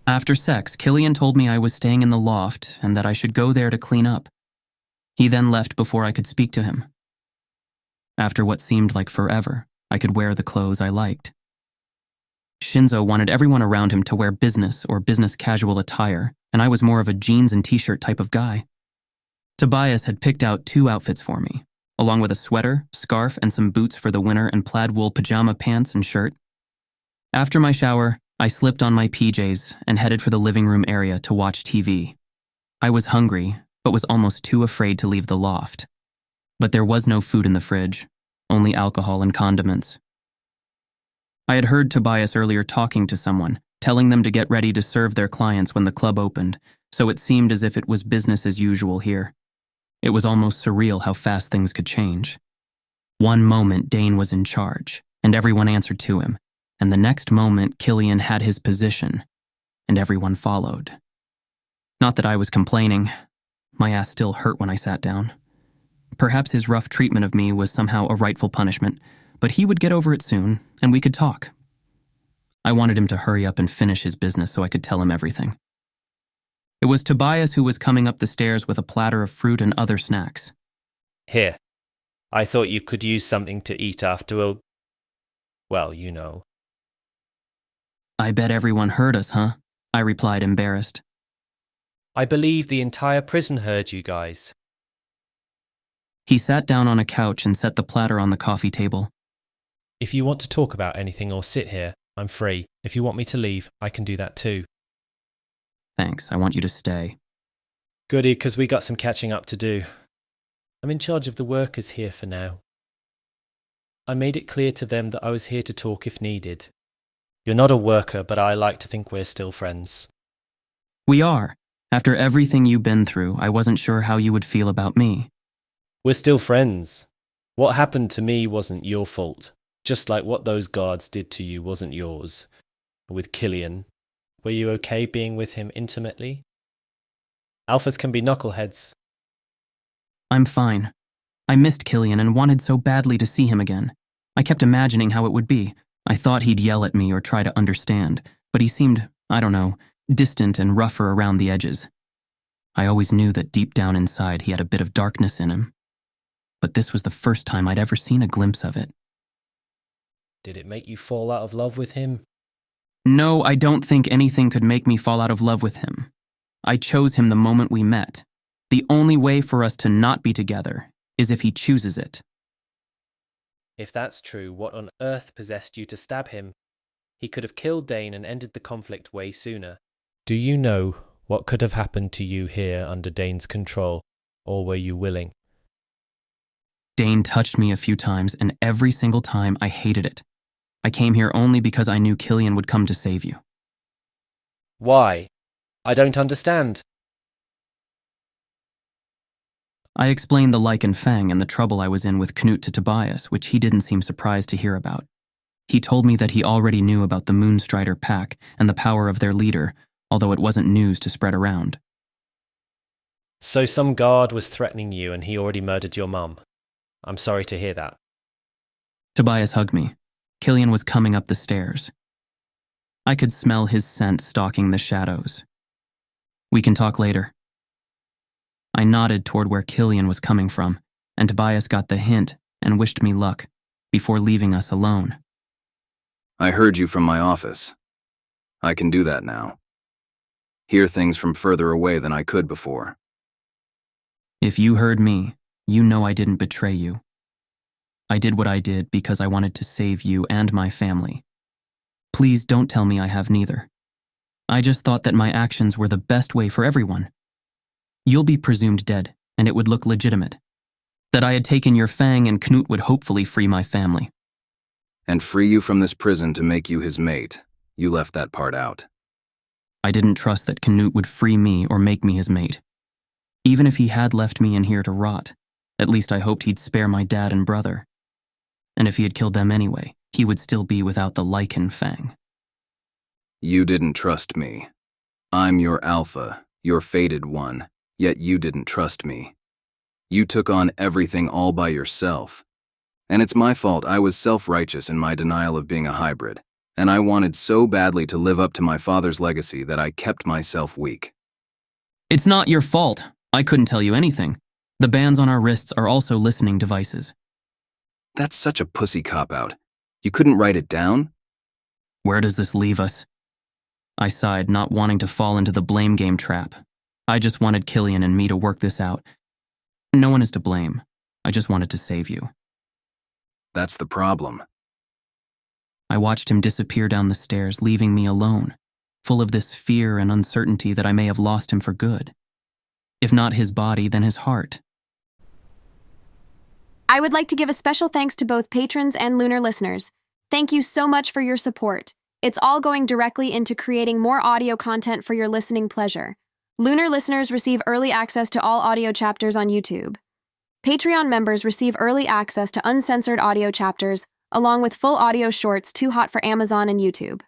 After sex, Killian told me I was staying in the loft and that I should go there to clean up. He then left before I could speak to him. After what seemed like forever, I could wear the clothes I liked. Shinzo wanted everyone around him to wear business or business casual attire, and I was more of a jeans and t-shirt type of guy. Tobias had picked out 2 outfits for me, along with a sweater, scarf, and some boots for the winter and plaid wool pajama pants and shirt. After my shower, I slipped on my PJs and headed for the living room area to watch TV. I was hungry, but was almost too afraid to leave the loft. But there was no food in the fridge, only alcohol and condiments. I had heard Tobias earlier talking to someone, telling them to get ready to serve their clients when the club opened, so it seemed as if it was business as usual here. It was almost surreal how fast things could change. One moment Dane was in charge, and everyone answered to him, and the next moment Killian had his position, and everyone followed. Not that I was complaining. My ass still hurt when I sat down. Perhaps his rough treatment of me was somehow a rightful punishment, but he would get over it soon, and we could talk. I wanted him to hurry up and finish his business so I could tell him everything. It was Tobias who was coming up the stairs with a platter of fruit and other snacks. Here, I thought you could use something to eat after a... well, you know. I bet everyone heard us, huh? I replied, embarrassed. I believe the entire prison heard you guys. He sat down on a couch and set the platter on the coffee table. If you want to talk about anything or sit here, I'm free. If you want me to leave, I can do that too. Thanks, I want you to stay. Goody, because we got some catching up to do. I'm in charge of the workers here for now. I made it clear to them that I was here to talk if needed. You're not a worker, but I like to think we're still friends. We are. After everything you've been through, I wasn't sure how you would feel about me. We're still friends. What happened to me wasn't your fault, just like what those guards did to you wasn't yours. With Killian, were you okay being with him intimately? Alphas can be knuckleheads. I'm fine. I missed Killian and wanted so badly to see him again. I kept imagining how it would be. I thought he'd yell at me or try to understand, but he seemed, I don't know, distant and rougher around the edges. I always knew that deep down inside he had a bit of darkness in him. But this was the first time I'd ever seen a glimpse of it. Did it make you fall out of love with him? No, I don't think anything could make me fall out of love with him. I chose him the moment we met. The only way for us to not be together is if he chooses it. If that's true, what on earth possessed you to stab him? He could have killed Dane and ended the conflict way sooner. Do you know what could have happened to you here under Dane's control, or were you willing? Dane touched me a few times, and every single time I hated it. I came here only because I knew Killian would come to save you. Why? I don't understand. I explained the Lycan Fang and the trouble I was in with Knut to Tobias, which he didn't seem surprised to hear about. He told me that he already knew about the Moonstrider pack and the power of their leader, although it wasn't news to spread around. So some guard was threatening you and he already murdered your mum. I'm sorry to hear that. Tobias hugged me. Killian was coming up the stairs. I could smell his scent stalking the shadows. We can talk later. I nodded toward where Killian was coming from, and Tobias got the hint and wished me luck before leaving us alone. I heard you from my office. I can do that now. Hear things from further away than I could before. If you heard me, you know I didn't betray you. I did what I did because I wanted to save you and my family. Please don't tell me I have neither. I just thought that my actions were the best way for everyone. You'll be presumed dead, and it would look legitimate. That I had taken your Fang and Knut would hopefully free my family. And free you from this prison to make you his mate. You left that part out. I didn't trust that Knut would free me or make me his mate. Even if he had left me in here to rot, at least I hoped he'd spare my dad and brother. And if he had killed them anyway, he would still be without the Lycan Fang. You didn't trust me. I'm your alpha, your fated one, yet you didn't trust me. You took on everything all by yourself. And it's my fault I was self-righteous in my denial of being a hybrid, and I wanted so badly to live up to my father's legacy that I kept myself weak. It's not your fault. I couldn't tell you anything. The bands on our wrists are also listening devices. That's such a pussy cop-out. You couldn't write it down? Where does this leave us? I sighed, not wanting to fall into the blame game trap. I just wanted Killian and me to work this out. No one is to blame. I just wanted to save you. That's the problem. I watched him disappear down the stairs, leaving me alone, full of this fear and uncertainty that I may have lost him for good. If not his body, then his heart. I would like to give a special thanks to both patrons and Lunar listeners. Thank you so much for your support. It's all going directly into creating more audio content for your listening pleasure. Lunar listeners receive early access to all audio chapters on YouTube. Patreon members receive early access to uncensored audio chapters, along with full audio shorts too hot for Amazon and YouTube.